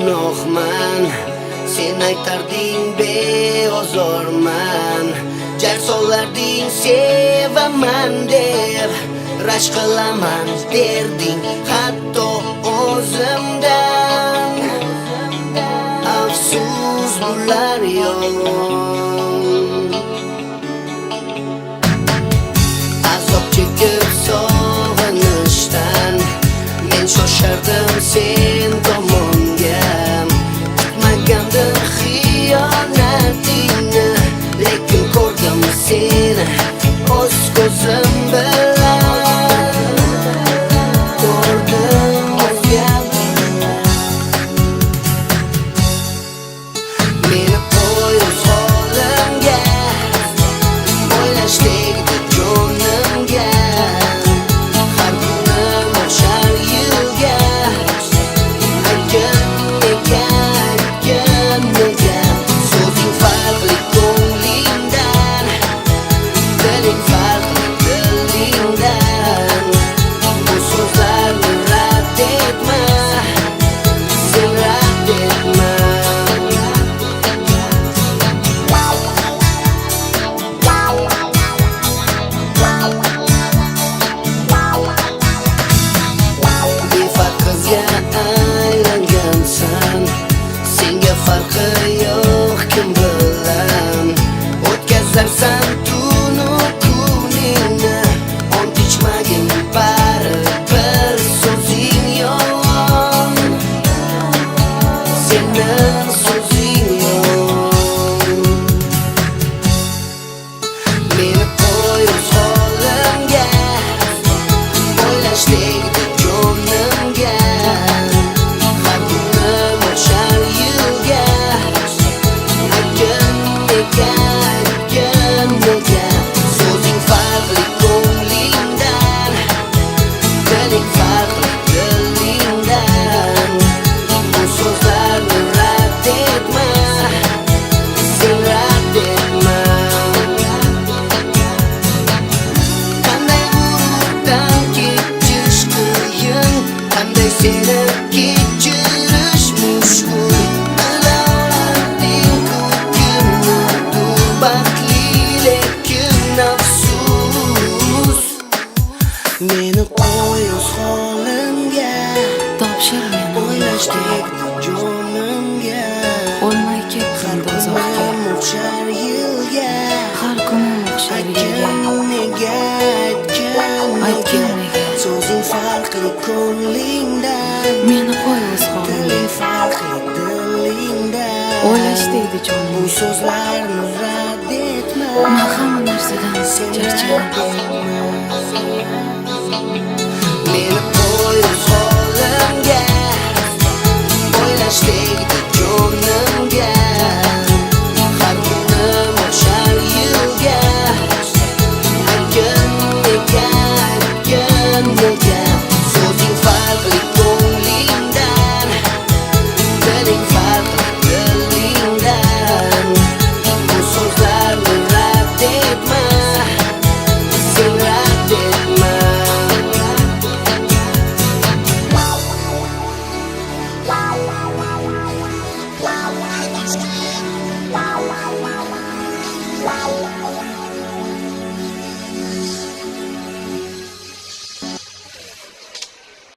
gunohman. Sen aytarding beozorman, jar solarding sevaman deb. Rashk qilaman derding hatto o'zimdan. Afsus bular yolg'on. Azob chekib sog'inishdan men shoshardim sen tomonga. Kutmagandim xiyonatingni, lekin ko'rdim seni o'z ko'zim bilan. Ko'rdim o'zgalarni. Meni qo'y o'z holimga, o'ylash tegdi jonimga. Har kunim o'xshar yilga. Aytgin nega, so'zing farqli ko'nglingdan, diling farqli dilingdan. Bu so'zlarni rad etma, sen rad etma. Befarq qizga aylangansan, senga farqi yo'q kim bilan. O'tkazarsan tunu kuningni, ont ichmagin baribir so'zing yolg'on. Sening so'zing yolg'on. Meni qo'y o'z holimga, o'ylash tegdi jonimga. Har kunim o'xshar yilga. Aytgin nega, so'zing farqli ko'nglingdan, diling farqli dilingdan. Bu so'zlarni rad etma, sen rad etma. Qanday g'ururdan kechish qiyin, qanday seni kechirish mushkul. Bila olarding-ku kimnidir baxtli, lekin afsus. Meni qo'y o'z holimga, Topshir meni, o'ylash tegdi jonimga. o'lmay ketdim do'zaxga. Kunim o'xshar yilga. Har kunim o'xshar yilga. Aytgin nega, so'zing farqli ko'nglingdan, Meni qo'y o'z holimga, diling farqli dilingdan. o'ylash tegdi Bu jonim. so'zlarni rad etma, Men hamma narsadan sen charchadim. rad etma. Meni qo'y o'z holimga,